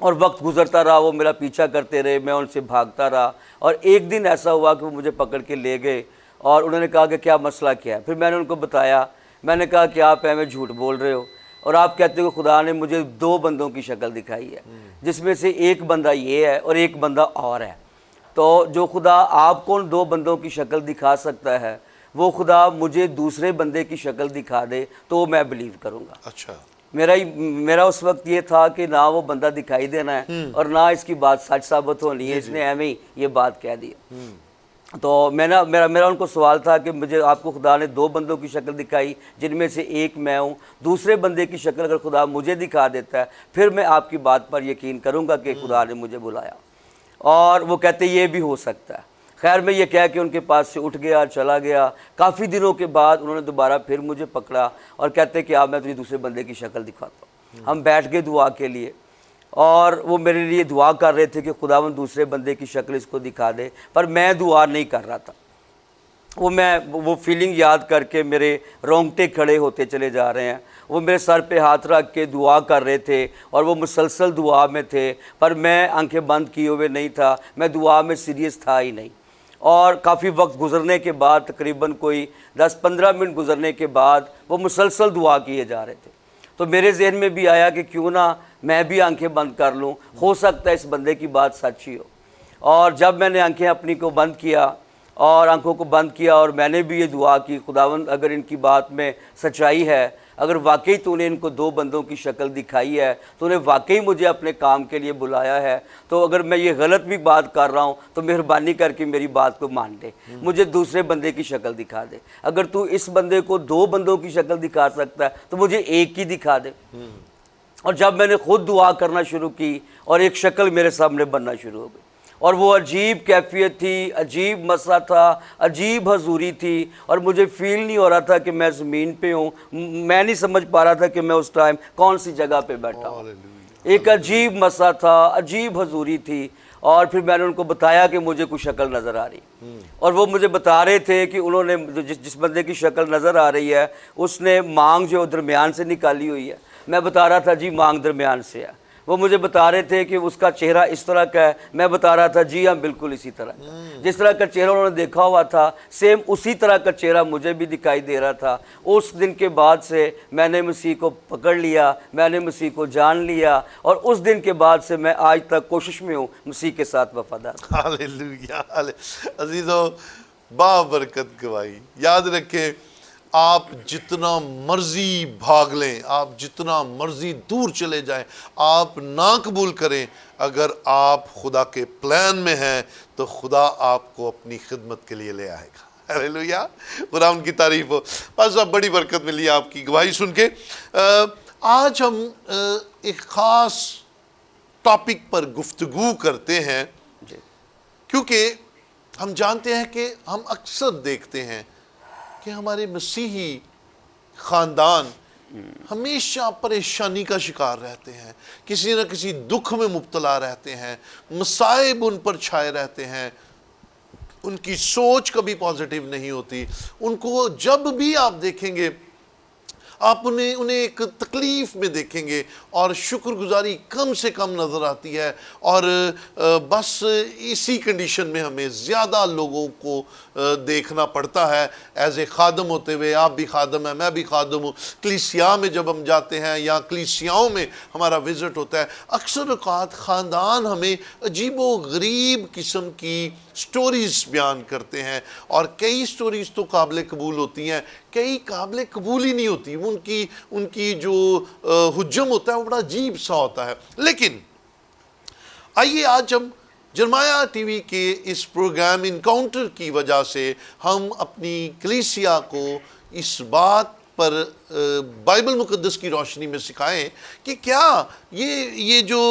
اور وقت گزرتا رہا، وہ میرا پیچھا کرتے رہے، میں ان سے بھاگتا رہا، اور ایک دن ایسا ہوا کہ وہ مجھے پکڑ کے لے گئے اور انہوں نے کہا کہ کیا مسئلہ کیا ہے. پھر میں نے ان کو بتایا، میں نے کہا کہ آپ ہمیں جھوٹ بول رہے ہو، اور آپ کہتے ہو کہ خدا نے مجھے 2 بندوں کی شکل دکھائی ہے، جس میں سے ایک بندہ یہ ہے اور ایک بندہ اور ہے. تو جو خدا آپ کو ان 2 بندوں کی شکل دکھا سکتا ہے، وہ خدا مجھے دوسرے بندے کی شکل دکھا دے تو میں بلیو کروں گا. اچھا. میرا اس وقت یہ تھا کہ نہ وہ بندہ دکھائی دینا ہے اور نہ اس کی بات سچ ثابت ہونی ہے، اس نے ایویں ہی یہ بات کہہ دی. تو میرا ان کو سوال تھا کہ مجھے آپ کو خدا نے 2 بندوں کی شکل دکھائی، جن میں سے ایک میں ہوں، دوسرے بندے کی شکل اگر خدا مجھے دکھا دیتا ہے پھر میں آپ کی بات پر یقین کروں گا کہ خدا نے مجھے بلایا. اور وہ کہتے یہ بھی ہو سکتا ہے. خیر میں یہ کہہ کے ان کے پاس سے اٹھ گیا، چلا گیا. کافی دنوں کے بعد انہوں نے دوبارہ پھر مجھے پکڑا اور کہتے کہ آپ میں تجھے دوسرے بندے کی شکل دکھاتا ہوں. ہم بیٹھ گئے دعا کے لیے، اور وہ میرے لیے دعا کر رہے تھے کہ خداوند دوسرے بندے کی شکل اس کو دکھا دے، پر میں دعا نہیں کر رہا تھا. وہ فیلنگ یاد کر کے میرے رونگٹے کھڑے ہوتے چلے جا رہے ہیں. وہ میرے سر پہ ہاتھ رکھ کے دعا کر رہے تھے اور وہ مسلسل دعا میں تھے، پر میں آنکھیں بند کیے ہوئے نہیں تھا، میں دعا میں سیریس تھا ہی نہیں. اور کافی وقت گزرنے کے بعد، تقریباً کوئی 10-15 منٹ گزرنے کے بعد، وہ مسلسل دعا کیے جا رہے تھے. تو میرے ذہن میں بھی آیا کہ کیوں نہ میں بھی آنکھیں بند کر لوں، ہو سکتا ہے اس بندے کی بات سچ ہی ہو. اور جب میں نے آنکھیں اپنی کو بند کیا اور آنکھوں کو بند کیا اور میں نے بھی یہ دعا کی، خداوند اگر ان کی بات میں سچائی ہے، اگر واقعی تو نے ان کو 2 بندوں کی شکل دکھائی ہے، تو نے واقعی مجھے اپنے کام کے لیے بلایا ہے، تو اگر میں یہ غلط بھی بات کر رہا ہوں تو مہربانی کر کے میری بات کو مان لے، مجھے دوسرے بندے کی شکل دکھا دے. اگر تو اس بندے کو 2 بندوں کی شکل دکھا سکتا ہے تو مجھے ایک کی دکھا دے. اور جب میں نے خود دعا کرنا شروع کی اور ایک شکل میرے سامنے بننا شروع ہو گئی، اور وہ عجیب کیفیت تھی، عجیب مسا تھا، عجیب حضوری تھی، اور مجھے فیل نہیں ہو رہا تھا کہ میں زمین پہ ہوں. میں نہیں سمجھ پا رہا تھا کہ میں اس ٹائم کون سی جگہ پہ بیٹھا ہوں. ایک عجیب مسا تھا، عجیب حضوری تھی. اور پھر میں نے ان کو بتایا کہ مجھے کوئی شکل نظر آ رہی، اور وہ مجھے بتا رہے تھے کہ انہوں نے جس بندے کی شکل نظر آ رہی ہے اس نے مانگ جو درمیان سے نکالی ہوئی ہے. میں بتا رہا تھا جی مانگ درمیان سے ہے. وہ مجھے بتا رہے تھے کہ اس کا چہرہ اس طرح کا ہے. میں بتا رہا تھا جی ہاں بالکل اسی طرح کا. جس طرح کا چہرہ انہوں نے دیکھا ہوا تھا سیم اسی طرح کا چہرہ مجھے بھی دکھائی دے رہا تھا. اس دن کے بعد سے میں نے مسیح کو پکڑ لیا، میں نے مسیح کو جان لیا، اور اس دن کے بعد سے میں آج تک کوشش میں ہوں مسیح کے ساتھ وفادار. ہاللیلویا. عزیزو، بابرکت گواہی. یاد رکھیں، آپ جتنا مرضی بھاگ لیں، آپ جتنا مرضی دور چلے جائیں، آپ نہ قبول کریں، اگر آپ خدا کے پلان میں ہیں تو خدا آپ کو اپنی خدمت کے لیے لے آئے گا. ہاللیلویا. خدا ان کی تعریف ہو. بس اب بڑی برکت ملی آپ کی گواہی سن کے. آج ہم ایک خاص ٹاپک پر گفتگو کرتے ہیں، کیونکہ ہم جانتے ہیں کہ ہم اکثر دیکھتے ہیں کہ ہمارے مسیحی خاندان ہمیشہ پریشانی کا شکار رہتے ہیں، کسی نہ کسی دکھ میں مبتلا رہتے ہیں، مصائب ان پر چھائے رہتے ہیں. ان کی سوچ کبھی پازیٹیو نہیں ہوتی. ان کو جب بھی آپ دیکھیں گے، آپ انہیں ایک تکلیف میں دیکھیں گے، اور شکر گزاری کم سے کم نظر آتی ہے. اور بس اسی کنڈیشن میں ہمیں زیادہ لوگوں کو دیکھنا پڑتا ہے. ایز اے خادم ہوتے ہوئے، آپ بھی خادم ہیں، میں بھی خادم ہوں. کلیسیا میں جب ہم جاتے ہیں یا کلیسیاؤں میں ہمارا وزٹ ہوتا ہے، اکثر اوقات خاندان ہمیں عجیب و غریب قسم کی سٹوریز بیان کرتے ہیں، اور کئی سٹوریز تو قابل قبول ہوتی ہیں، کئی قابل قبول ہی نہیں ہوتی. ان کی جو حجم ہوتا ہے وہ بڑا عجیب سا ہوتا ہے. لیکن آئیے آج ہم جرمایہ ٹی وی کے اس پروگرام انکاؤنٹر کی وجہ سے ہم اپنی کلیسیا کو اس بات پر بائبل مقدس کی روشنی میں سکھائیں کہ کیا یہ جو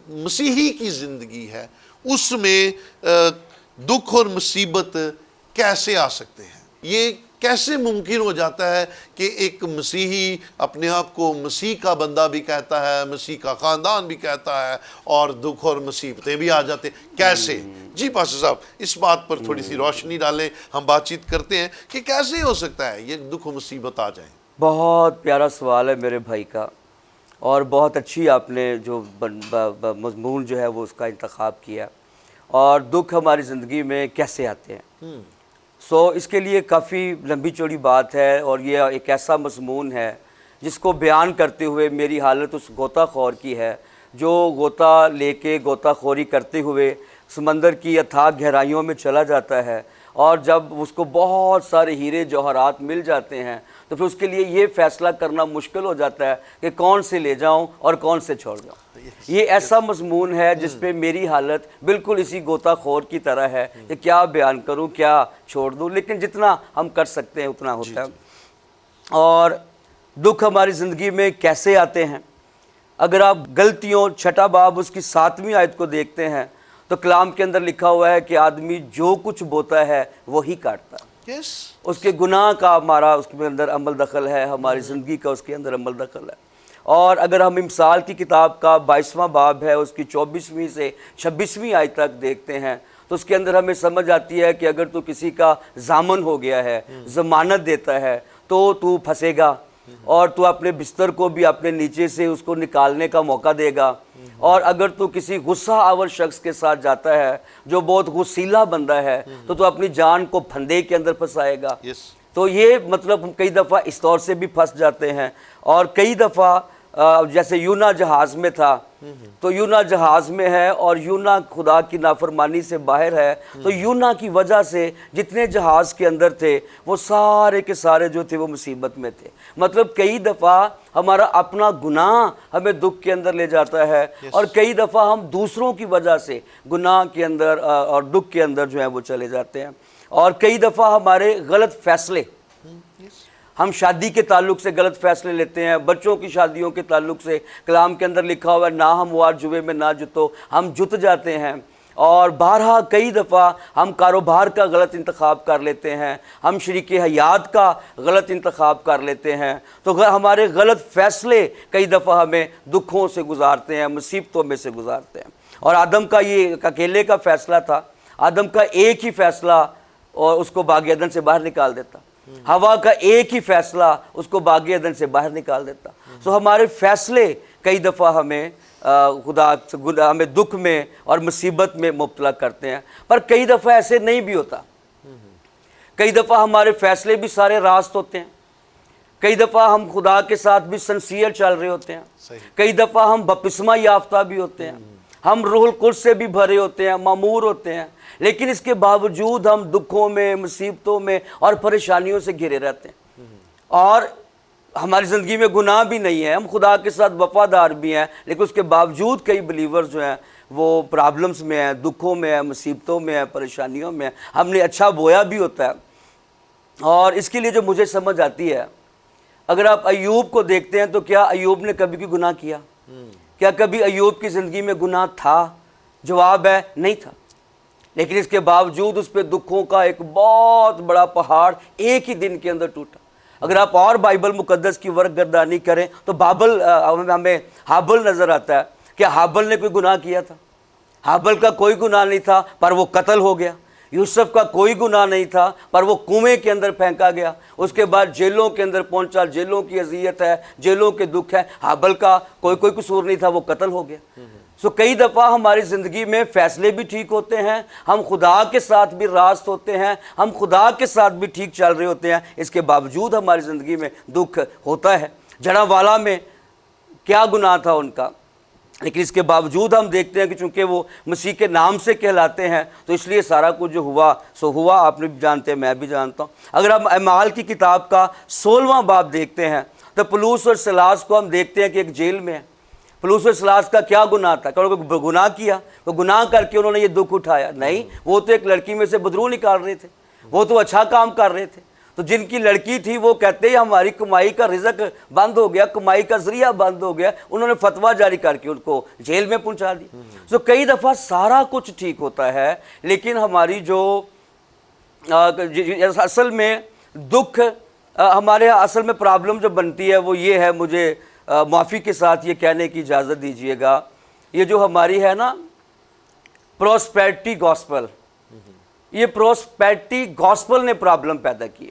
مسیحی کی زندگی ہے اس میں دکھ اور مصیبت کیسے آ سکتے ہیں. یہ کیسے ممکن ہو جاتا ہے کہ ایک مسیحی اپنے آپ کو مسیح کا بندہ بھی کہتا ہے، مسیح کا خاندان بھی کہتا ہے، اور دکھ اور مصیبتیں بھی آ جاتے ہیں. کیسے؟ جی پاسٹر صاحب، اس بات پر تھوڑی سی روشنی ڈالیں. ہم بات چیت کرتے ہیں کہ کیسے ہو سکتا ہے یہ دکھ و مصیبت آ جائیں. بہت پیارا سوال ہے میرے بھائی کا، اور بہت اچھی آپ نے جو مضمون جو ہے وہ اس کا انتخاب کیا، اور دکھ ہماری زندگی میں کیسے آتے ہیں۔ اس کے لیے کافی لمبی چوڑی بات ہے، اور یہ ایک ایسا مضمون ہے جس کو بیان کرتے ہوئے میری حالت اس غوطہ خور کی ہے جو غوطہ لے کے غوطہ خوری کرتے ہوئے سمندر کی اتھاہ گہرائیوں میں چلا جاتا ہے، اور جب اس کو بہت سارے ہیرے جوہرات مل جاتے ہیں تو پھر اس کے لیے یہ فیصلہ کرنا مشکل ہو جاتا ہے کہ کون سے لے جاؤں اور کون سے چھوڑ جاؤں۔ یہ ایسا مضمون ہے جس پہ میری حالت بالکل اسی غوطہ خور کی طرح ہے کہ کیا بیان کروں، کیا چھوڑ دوں، لیکن جتنا ہم کر سکتے ہیں اتنا ہوتا ہے۔ اور دکھ ہماری زندگی میں کیسے آتے ہیں؟ اگر آپ غلطیوں 6 باب اس کی 7ویں آیت کو دیکھتے ہیں تو کلام کے اندر لکھا ہوا ہے کہ آدمی جو کچھ بوتا ہے وہی کاٹتا ہے۔ اس کے گناہ کا ہمارا اس کے اندر عمل دخل ہے، ہماری زندگی کا اس کے اندر عمل دخل ہے۔ اور اگر ہم امثال کی کتاب کا 22واں باب ہے اس کی 24ویں سے 26ویں آیت تک دیکھتے ہیں تو اس کے اندر ہمیں سمجھ آتی ہے کہ اگر تو کسی کا ضامن ہو گیا ہے، ضمانت دیتا ہے، تو تو پھنسے گا، اور تو اپنے بستر کو بھی اپنے نیچے سے اس کو نکالنے کا موقع دے گا۔ اور اگر تو کسی غصہ آور شخص کے ساتھ جاتا ہے جو بہت غصیلا بندہ ہے تو اپنی جان کو پھندے کے اندر پھنسائے گا۔ تو یہ مطلب ہم کئی دفعہ اس طور سے بھی پھنس جاتے ہیں، اور کئی دفعہ جیسے یونا جہاز میں تھا تو یونا جہاز میں ہے اور یونا خدا کی نافرمانی سے باہر ہے، تو یونا کی وجہ سے جتنے جہاز کے اندر تھے وہ سارے کے سارے جو تھے وہ مصیبت میں تھے۔ مطلب کئی دفعہ ہمارا اپنا گناہ ہمیں دکھ کے اندر لے جاتا ہے، اور کئی دفعہ ہم دوسروں کی وجہ سے گناہ کے اندر اور دکھ کے اندر جو ہے وہ چلے جاتے ہیں۔ اور کئی دفعہ ہمارے غلط فیصلے، ہم شادی کے تعلق سے غلط فیصلے لیتے ہیں، بچوں کی شادیوں کے تعلق سے کلام کے اندر لکھا ہوا ہے نہ ہموار جوے میں نہ جتو، ہم جت جاتے ہیں۔ اور بارہا کئی دفعہ ہم کاروبار کا غلط انتخاب کر لیتے ہیں، ہم شریک حیات کا غلط انتخاب کر لیتے ہیں، تو ہمارے غلط فیصلے کئی دفعہ ہمیں دکھوں سے گزارتے ہیں، مصیبتوں میں سے گزارتے ہیں۔ اور آدم کا یہ اکیلے کا فیصلہ تھا، آدم کا ایک ہی فیصلہ اور اس کو باغ عدن سے باہر نکال دیتا، ہوا کا ایک ہی فیصلہ اس کو باغ عدن سے باہر نکال دیتا۔ سو ہمارے فیصلے کئی دفعہ ہمیں ہمیں دکھ میں اور مصیبت میں مبتلا کرتے ہیں، پر کئی دفعہ ایسے نہیں بھی ہوتا۔ کئی دفعہ ہمارے فیصلے بھی سارے راست ہوتے ہیں، کئی دفعہ ہم خدا کے ساتھ بھی سنسیئر چل رہے ہوتے ہیں، کئی دفعہ ہم بپتسمہ یافتہ بھی ہوتے ہیں، ہم روح القدس سے بھی بھرے ہوتے ہیں، معمور ہوتے ہیں، لیکن اس کے باوجود ہم دکھوں میں، مصیبتوں میں اور پریشانیوں سے گھرے رہتے ہیں۔ اور ہماری زندگی میں گناہ بھی نہیں ہے، ہم خدا کے ساتھ وفادار بھی ہیں، لیکن اس کے باوجود کئی بلیورز جو ہیں وہ پرابلمز میں ہیں، دکھوں میں ہیں، مصیبتوں میں ہیں، پریشانیوں میں ہیں۔ ہم نے اچھا بویا بھی ہوتا ہے، اور اس کے لیے جو مجھے سمجھ آتی ہے، اگر آپ ایوب کو دیکھتے ہیں تو کیا ایوب نے کبھی کوئی گناہ کیا؟ کیا کبھی ایوب کی زندگی میں گناہ تھا؟ جواب ہے نہیں تھا، لیکن اس کے باوجود اس پہ دکھوں کا ایک بہت بڑا پہاڑ ایک ہی دن کے اندر ٹوٹا۔ اگر آپ اور بائبل مقدس کی ورق گردانی کریں تو ہمیں حابل نظر آتا ہے کہ حابل نے کوئی گناہ کیا تھا؟ حابل کا کوئی گناہ نہیں تھا پر وہ قتل ہو گیا۔ یوسف کا کوئی گناہ نہیں تھا پر وہ کنویں کے اندر پھینکا گیا، اس کے بعد جیلوں کے اندر پہنچا، جیلوں کی اذیت ہے، جیلوں کے دکھ ہے۔ حابل کا کوئی قصور نہیں تھا، وہ قتل ہو گیا۔ سو کئی دفعہ ہماری زندگی میں فیصلے بھی ٹھیک ہوتے ہیں، ہم خدا کے ساتھ بھی راست ہوتے ہیں، ہم خدا کے ساتھ بھی ٹھیک چل رہے ہوتے ہیں، اس کے باوجود ہماری زندگی میں دکھ ہوتا ہے۔ جڑا والا میں کیا گناہ تھا ان کا، لیکن اس کے باوجود ہم دیکھتے ہیں کہ چونکہ وہ مسیح کے نام سے کہلاتے ہیں تو اس لیے سارا کچھ جو ہوا سو ہوا، آپ نے بھی جانتے ہیں، میں بھی جانتا ہوں۔ اگر ہم اعمال کی کتاب کا 16واں باب دیکھتے ہیں تو پولس اور سیلاس کو ہم دیکھتے ہیں کہ ایک جیل میں ہے۔ پولس اور سیلاس کا کیا گناہ تھا؟ انہوں نے گناہ کیا، وہ گناہ کر کے انہوں نے یہ دکھ اٹھایا؟ نہیں، وہ تو ایک لڑکی میں سے بدرو نکال رہے تھے، وہ تو اچھا کام کر رہے تھے۔ تو جن کی لڑکی تھی وہ کہتے ہیں ہماری کمائی کا رزق بند ہو گیا، کمائی کا ذریعہ بند ہو گیا، انہوں نے فتویٰ جاری کر کے ان کو جیل میں پہنچا دی۔ تو کئی دفعہ سارا کچھ ٹھیک ہوتا ہے، لیکن ہماری جو اصل میں دکھ، ہمارے اصل میں پرابلم جو بنتی ہے وہ یہ ہے، مجھے معافی کے ساتھ یہ کہنے کی اجازت دیجیے گا، یہ جو ہماری ہے نا پراسپیرٹی گاسپل، یہ پراسپیرٹی گاسپل نے پرابلم پیدا کی۔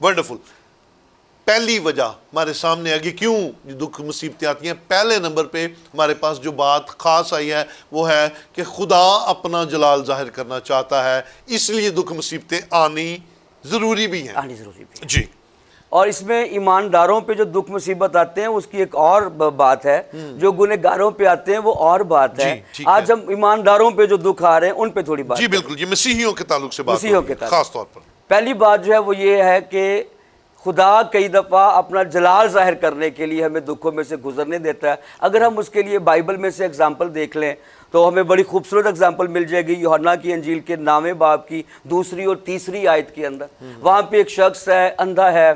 ونڈرفل. پہلی وجہ ہمارے سامنے آگے کیوں دکھ مصیبتیں آتی ہیں. پہلے نمبر پہ ہمارے پاس جو بات خاص آئی ہے وہ ہے کہ خدا اپنا جلال ظاہر کرنا چاہتا ہے, اس لیے دکھ مصیبتیں آنی ضروری بھی ہیں. آنی ضروری بھی ہے. جی. اور اس میں ایمانداروں پہ جو دکھ مصیبت آتے ہیں اس کی ایک اور بات ہے, جو گنہگاروں پہ آتے ہیں وہ اور بات ہے. آج ہم ایمانداروں پہ جو دکھ آ رہے ہیں ان پہ تھوڑی بات. جی بالکل, یہ مسیحیوں کے تعلق سے بات مسیحیوں کے تعلق خاص طور پر. پہلی بات جو ہے وہ یہ ہے کہ خدا کئی دفعہ اپنا جلال ظاہر کرنے کے لیے ہمیں دکھوں میں سے گزرنے دیتا ہے. اگر ہم اس کے لیے بائبل میں سے اگزامپل دیکھ لیں تو ہمیں بڑی خوبصورت اگزامپل مل جائے گی یوحنا کی انجیل کے 9ویں باب کی 2 اور 3 آیت کے اندر. وہاں پہ ایک شخص ہے, اندھا ہے,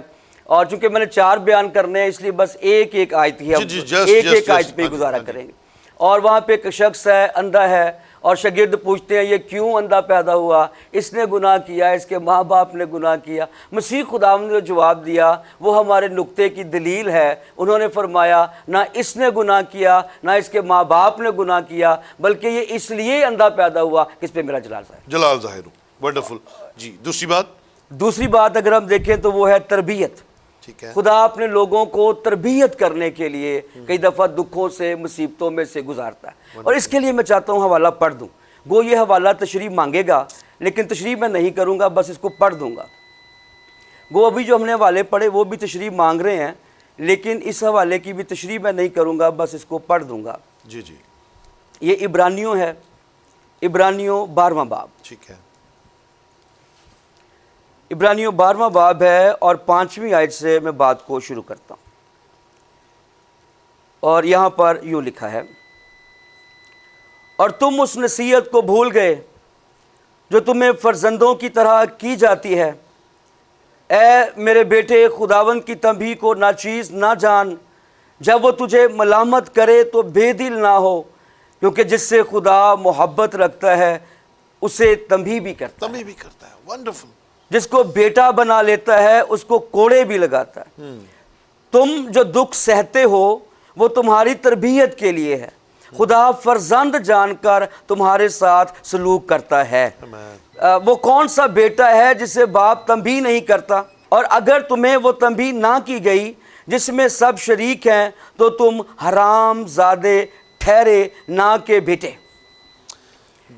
اور چونکہ میں نے 4 بیان کرنے ہیں اس لیے بس ایک آیت ہی ہم ایک آیت پہ گزارا کریں گے. اور وہاں پہ ایک شخص ہے, اندھا ہے, اور شاگرد پوچھتے ہیں یہ کیوں اندھا پیدا ہوا؟ اس نے گناہ کیا, اس کے ماں باپ نے گناہ کیا. مسیح خداوند نے جو جواب دیا وہ ہمارے نقطے کی دلیل ہے. انہوں نے فرمایا نہ اس نے گناہ کیا نہ اس کے ماں باپ نے گناہ کیا, بلکہ یہ اس لیے اندھا پیدا ہوا کہ اس پہ میرا جلال ظاہر ہو. ونڈرفل. جی دوسری بات اگر ہم دیکھیں تو وہ ہے تربیت. ٹھیک ہے. خدا اپنے لوگوں کو تربیت کرنے کے لیے کئی دفعہ دکھوں سے مصیبتوں میں سے گزارتا ہے. اور اس کے لیے میں چاہتا ہوں حوالہ پڑھ دوں. گو یہ حوالہ تشریح مانگے گا لیکن تشریح میں نہیں کروں گا, بس اس کو پڑھ دوں گا. گو ابھی جو ہم نے حوالے پڑھے وہ بھی تشریح مانگ رہے ہیں, لیکن اس حوالے کی بھی تشریح میں نہیں کروں گا, بس اس کو پڑھ دوں گا. جی جی. یہ عبرانیوں ہے, عبرانیوں 12واں باب. ٹھیک ہے. عبرانیوں 12واں باب ہے اور 5ویں آیت سے میں بات کو شروع کرتا ہوں. اور یہاں پر یوں لکھا ہے, اور تم اس نصیحت کو بھول گئے جو تمہیں فرزندوں کی طرح کی جاتی ہے. اے میرے بیٹے خداوند کی تنبیہ کو ناچیز نہ جان. جب وہ تجھے ملامت کرے تو بے دل نہ ہو, کیونکہ جس سے خدا محبت رکھتا ہے اسے تنبیہ بھی کرتا ہے. ونڈرفل. جس کو بیٹا بنا لیتا ہے اس کو کوڑے بھی لگاتا ہے. تم جو دکھ سہتے ہو وہ تمہاری تربیت کے لیے ہے. خدا فرزند جان کر تمہارے ساتھ سلوک کرتا ہے. وہ کون سا بیٹا ہے جسے باپ تنبیہ نہیں کرتا؟ اور اگر تمہیں وہ تنبیہ نہ کی گئی جس میں سب شریک ہیں تو تم حرام زادے ٹھہرے نہ کہ بیٹے.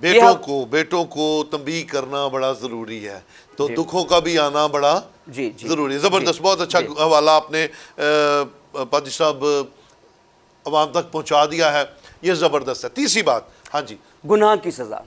بیٹوں کو تنبیہ کرنا بڑا ضروری ہے, تو دکھوں کا بھی آنا بڑا ضروری ہے. زبردست, بہت اچھا حوالہ آپ نے پادری صاحب عوام تک پہنچا دیا ہے, یہ زبردست ہے. تیسری بات, ہاں جی, گناہ کی سزا.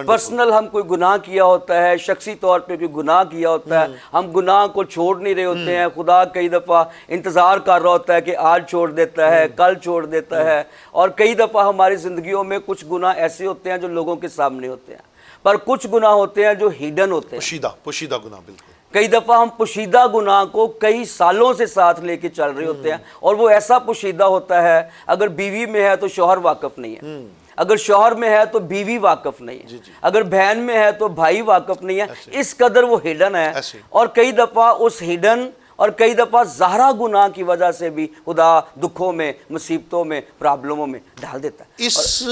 پرسنل ہم کوئی گناہ کیا ہوتا ہے, شخصی طور پہ کوئی گناہ کیا ہوتا ہے, ہم گناہ کو چھوڑ نہیں رہے ہوتے ہیں. خدا کئی دفعہ انتظار کر رہا ہوتا ہے کہ آج چھوڑ دیتا ہے, کل چھوڑ دیتا ہے. اور کئی دفعہ ہماری زندگیوں میں کچھ گناہ ایسے ہوتے ہیں جو لوگوں کے سامنے ہوتے ہیں, پر کچھ گناہ ہوتے ہیں جو ہیڈن ہوتے ہیں, پوشیدہ گناہ. بالکل. کئی دفعہ ہم پوشیدہ گناہ کو کئی سالوں سے ساتھ لے کے چل رہے ہوتے ہیں, اور وہ ایسا پوشیدہ ہوتا ہے اگر بیوی میں ہے تو شوہر واقف نہیں ہے, اگر شوہر میں ہے تو بیوی واقف نہیں ہے, اگر بہن میں ہے تو بھائی واقف نہیں ہے. اس قدر وہ ہڈن ہے. اور کئی دفعہ اس ہڈن اور کئی دفعہ ظاہرہ گناہ کی وجہ سے بھی خدا دکھوں میں, مصیبتوں میں, پرابلموں میں ڈال دیتا ہے. اس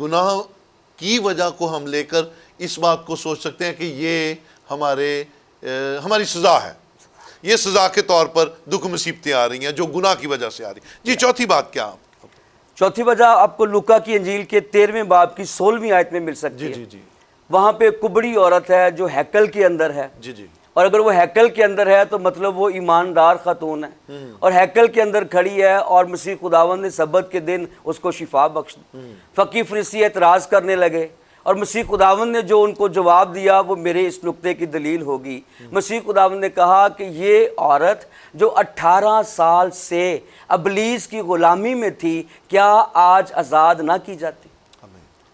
گناہ کی وجہ کو ہم لے کر اس بات کو سوچ سکتے ہیں کہ یہ ہماری سزا ہے, یہ سزا کے طور پر دکھ مصیبتیں آ رہی ہیں جو گناہ کی وجہ سے آ رہی ہیں. جی چوتھی بات کیا؟ چوتھی وجہ آپ کو لوکا کی انجیل کے 13ویں باب کی 16ویں آیت میں مل سکتی ہے. وہاں پہ کبڑی عورت ہے جو ہیکل کے اندر ہے, اور اگر وہ ہیکل کے اندر ہے تو مطلب وہ ایماندار خاتون ہے, اور ہیکل کے اندر کھڑی ہے, اور مسیح خداوند نے سبت کے دن اس کو شفا بخش دی. فقی فریسی اعتراض کرنے لگے, اور مسیح خداوند نے جو ان کو جواب دیا وہ میرے اس نقطے کی دلیل ہوگی. مسیح خداوند نے کہا کہ یہ عورت جو 18 سال سے ابلیس کی غلامی میں تھی, کیا آج آزاد نہ کی جاتی؟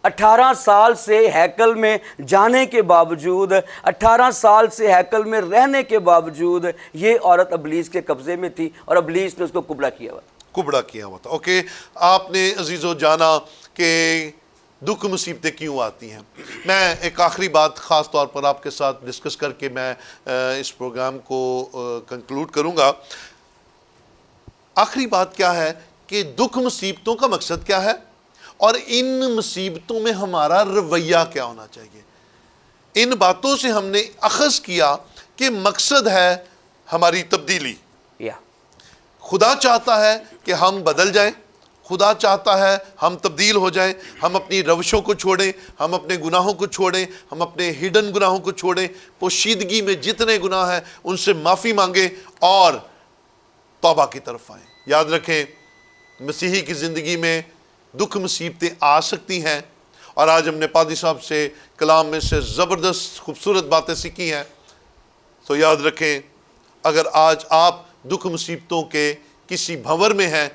18 سال سے ہیکل میں جانے کے باوجود, 18 سال سے ہیکل میں رہنے کے باوجود یہ عورت ابلیس کے قبضے میں تھی, اور ابلیس نے اس کو کبڑا کیا ہوا تھا. اوکے, آپ نے عزیزو جانا کہ دکھ مصیبتیں کیوں آتی ہیں. میں ایک آخری بات خاص طور پر آپ کے ساتھ ڈسکس کر کے میں اس پروگرام کو کنکلوڈ کروں گا. آخری بات کیا ہے کہ دکھ مصیبتوں کا مقصد کیا ہے, اور ان مصیبتوں میں ہمارا رویہ کیا ہونا چاہیے. ان باتوں سے ہم نے اخذ کیا کہ مقصد ہے ہماری تبدیلی. Yeah. خدا چاہتا ہے کہ ہم بدل جائیں, خدا چاہتا ہے ہم تبدیل ہو جائیں, ہم اپنی روشوں کو چھوڑیں, ہم اپنے گناہوں کو چھوڑیں, ہم اپنے ہڈن گناہوں کو چھوڑیں, پوشیدگی میں جتنے گناہ ہیں ان سے معافی مانگیں اور توبہ کی طرف آئیں. یاد رکھیں مسیحی کی زندگی میں دکھ مصیبتیں آ سکتی ہیں, اور آج ہم نے پادری صاحب سے کلام میں سے زبردست خوبصورت باتیں سیکھی ہیں. تو یاد رکھیں اگر آج آپ دکھ مصیبتوں کے کسی بھنور میں ہیں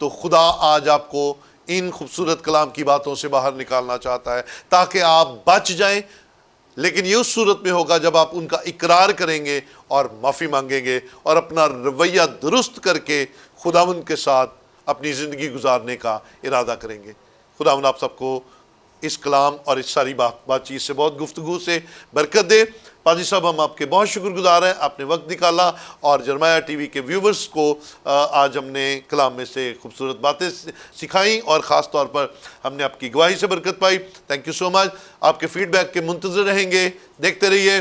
تو خدا آج آپ کو ان خوبصورت کلام کی باتوں سے باہر نکالنا چاہتا ہے تاکہ آپ بچ جائیں. لیکن یہ اس صورت میں ہوگا جب آپ ان کا اقرار کریں گے اور معافی مانگیں گے اور اپنا رویہ درست کر کے خداوند کے ساتھ اپنی زندگی گزارنے کا ارادہ کریں گے. خداوند آپ سب کو اس کلام اور اس ساری بات چیت سے بہت گفتگو سے برکت دے. پادری صاحب ہم آپ کے بہت شکر گزار ہیں, آپ نے وقت نکالا اور جرمایا ٹی وی کے ویورز کو آج ہم نے کلام میں سے خوبصورت باتیں سکھائیں اور خاص طور پر ہم نے آپ کی گواہی سے برکت پائی. تھینک یو سو مچ. آپ کے فیڈ بیک کے منتظر رہیں گے. دیکھتے رہیے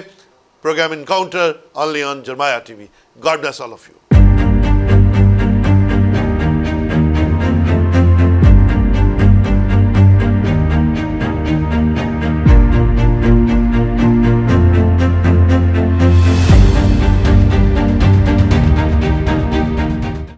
پروگرام انکاؤنٹر اونلی آن جرمایا TV. God bless all of you.